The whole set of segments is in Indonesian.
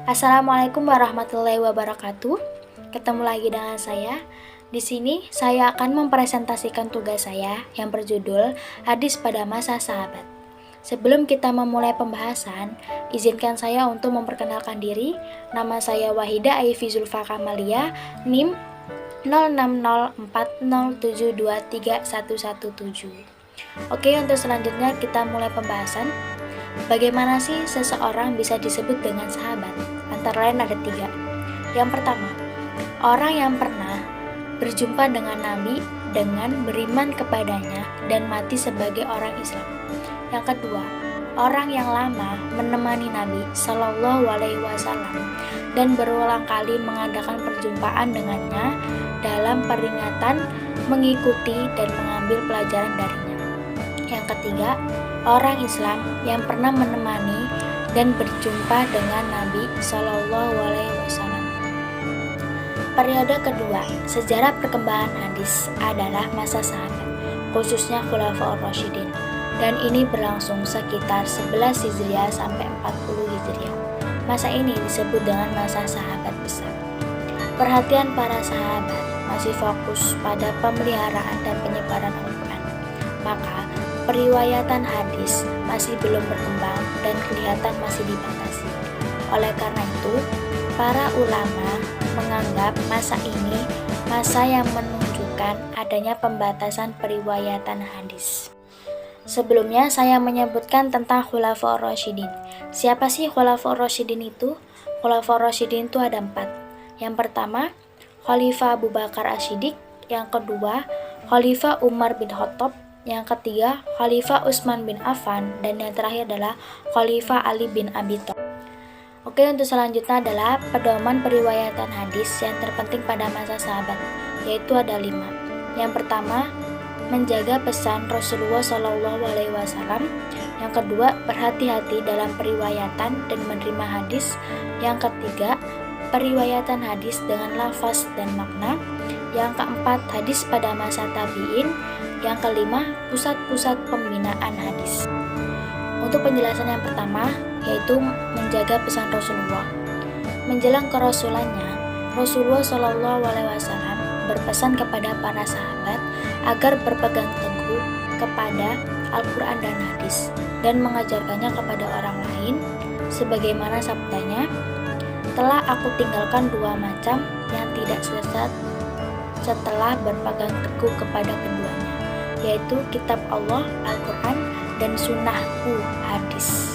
Assalamualaikum warahmatullahi wabarakatuh. Ketemu lagi dengan saya. Di sini saya akan mempresentasikan tugas saya yang berjudul Hadis pada Masa Sahabat. Sebelum kita memulai pembahasan, izinkan saya untuk memperkenalkan diri. Nama saya Wahida Aifi Zulfa Kamalia, NIM 060407231117. Oke, untuk selanjutnya kita mulai pembahasan. Bagaimana sih seseorang bisa disebut dengan sahabat? Antara lain ada 3. Yang pertama, orang yang pernah berjumpa dengan Nabi dengan beriman kepadanya dan mati sebagai orang Islam. Yang kedua, orang yang lama menemani Nabi Shallallahu Alaihi Wasallam dan berulang kali mengadakan perjumpaan dengannya dalam peringatan, mengikuti dan mengambil pelajaran darinya. Yang ketiga, orang Islam yang pernah menemani dan berjumpa dengan Nabi Shallallahu Alaihi Wasallam. Periode kedua, sejarah perkembangan hadis adalah masa sahabat, khususnya Khulafaur Rasyidin, dan ini berlangsung sekitar 11 Hijriah sampai 40 Hijriah. Masa ini disebut dengan masa sahabat besar. Perhatian para sahabat masih fokus pada pemeliharaan dan penyebaran Al-Quran, maka periwayatan hadis masih belum berkembang dan kelihatan masih dibatasi. Oleh karena itu, para ulama menganggap masa ini masa yang menunjukkan adanya pembatasan periwayatan hadis. Sebelumnya saya menyebutkan tentang Khulafaur Rasyidin. Siapa sih Khulafaur Rasyidin itu? Khulafaur Rasyidin itu ada 4. Yang pertama, Khalifah Abu Bakar As-Siddiq. Yang kedua, Khalifah Umar bin Khattab. Yang ketiga, Khalifah Utsman bin Affan, dan yang terakhir adalah Khalifah Ali bin Abi Thalib. Oke, untuk selanjutnya adalah pedoman periwayatan hadis yang terpenting pada masa sahabat, yaitu ada 5. Yang pertama, menjaga pesan Rasulullah Shallallahu Alaihi Wasallam. Yang kedua, berhati-hati dalam periwayatan dan menerima hadis. Yang ketiga, periwayatan hadis dengan lafaz dan makna. Yang keempat, hadis pada masa tabi'in. Yang kelima, pusat-pusat pembinaan hadis. Untuk penjelasan yang pertama, yaitu menjaga pesan Rasulullah. Menjelang kerasulannya, Rasulullah Shallallahu Alaihi Wasallam berpesan kepada para sahabat agar berpegang teguh kepada Al-Quran dan hadis dan mengajarkannya kepada orang lain, sebagaimana sabdanya, "Telah aku tinggalkan 2 macam yang tidak sesat setelah berpegang teguh kepada keduanya, yaitu kitab Allah, Al-Quran, dan sunnahku, hadis."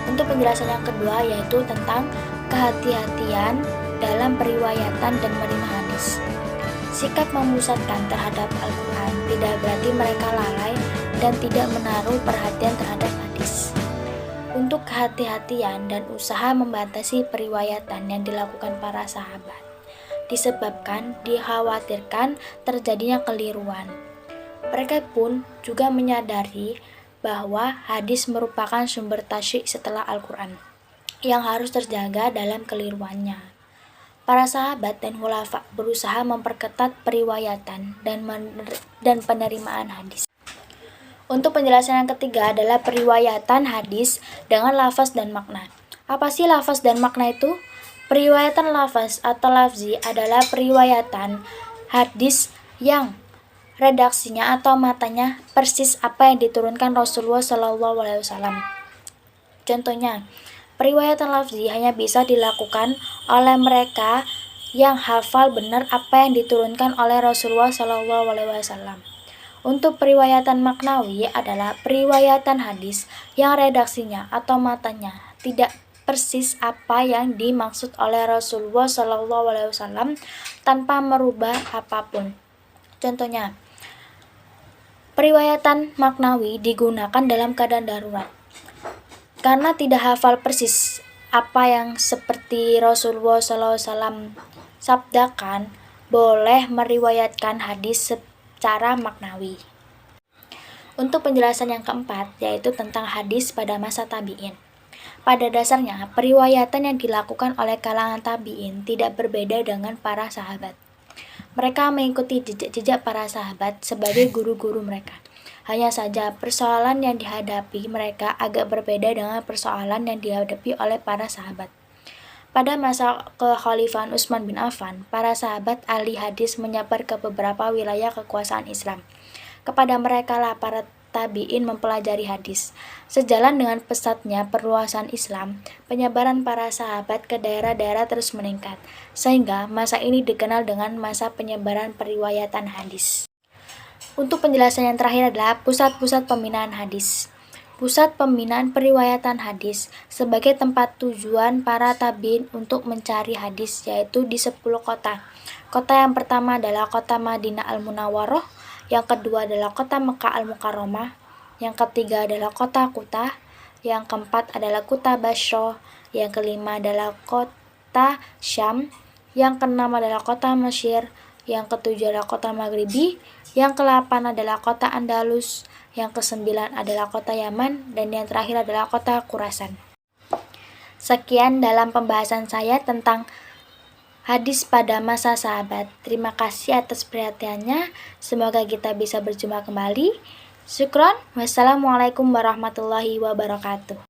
Untuk penjelasan yang kedua, yaitu tentang kehati-hatian dalam periwayatan dan menerima hadis. Sikap memusatkan terhadap Al-Quran tidak berarti mereka lalai dan tidak menaruh perhatian terhadap hadis. Untuk kehati-hatian dan usaha membatasi periwayatan yang dilakukan para sahabat disebabkan dikhawatirkan terjadinya keliruan. Mereka pun juga menyadari bahwa hadis merupakan sumber tasyrik setelah Al-Quran yang harus terjaga dalam keliruannya. Para sahabat dan khulafa berusaha memperketat periwayatan dan penerimaan hadis. Untuk penjelasan yang ketiga adalah periwayatan hadis dengan lafaz dan makna. Apa sih lafaz dan makna itu? Periwayatan lafaz atau lafzi adalah periwayatan hadis yang redaksinya atau matanya persis apa yang diturunkan Rasulullah Shallallahu Alaihi Wasallam. Contohnya, periwayatan lafzi hanya bisa dilakukan oleh mereka yang hafal benar apa yang diturunkan oleh Rasulullah Shallallahu Alaihi Wasallam. Untuk periwayatan maknawi adalah periwayatan hadis yang redaksinya atau matanya tidak persis apa yang dimaksud oleh Rasulullah Shallallahu Alaihi Wasallam tanpa merubah apapun. Contohnya, periwayatan maknawi digunakan dalam keadaan darurat. Karena tidak hafal persis apa yang seperti Rasulullah SAW sabdakan, boleh meriwayatkan hadis secara maknawi. Untuk penjelasan yang keempat, yaitu tentang hadis pada masa tabi'in. Pada dasarnya, periwayatan yang dilakukan oleh kalangan tabi'in tidak berbeda dengan para sahabat. Mereka mengikuti jejak-jejak para sahabat sebagai guru-guru mereka. Hanya saja persoalan yang dihadapi mereka agak berbeda dengan persoalan yang dihadapi oleh para sahabat. Pada masa kekhalifahan Utsman bin Affan, para sahabat ahli hadis menyebar ke beberapa wilayah kekuasaan Islam. Kepada mereka lah para tabi'in mempelajari hadis. Sejalan dengan pesatnya perluasan Islam, penyebaran para sahabat ke daerah-daerah terus meningkat, sehingga masa ini dikenal dengan masa penyebaran periwayatan hadis. Untuk penjelasan yang terakhir adalah pusat-pusat pembinaan hadis. Pusat pembinaan periwayatan hadis sebagai tempat tujuan para tabi'in untuk mencari hadis yaitu di 10 kota. Kota yang pertama adalah kota Madinah Al-Munawwaroh, yang kedua adalah kota Mekah Al-Mukarramah, yang ketiga adalah kota Kutah, yang keempat adalah kota Basra, yang kelima adalah kota Syam, yang keenam adalah kota Mesir, yang ketujuh adalah kota Maghribi, yang ke-8 adalah kota Andalus, yang ke-9 adalah kota Yaman, dan yang terakhir adalah kota Khurasan. Sekian dalam pembahasan saya tentang hadis pada masa sahabat. Terima kasih atas perhatiannya. Semoga kita bisa berjumpa kembali. Syukron. Wassalamualaikum warahmatullahi wabarakatuh.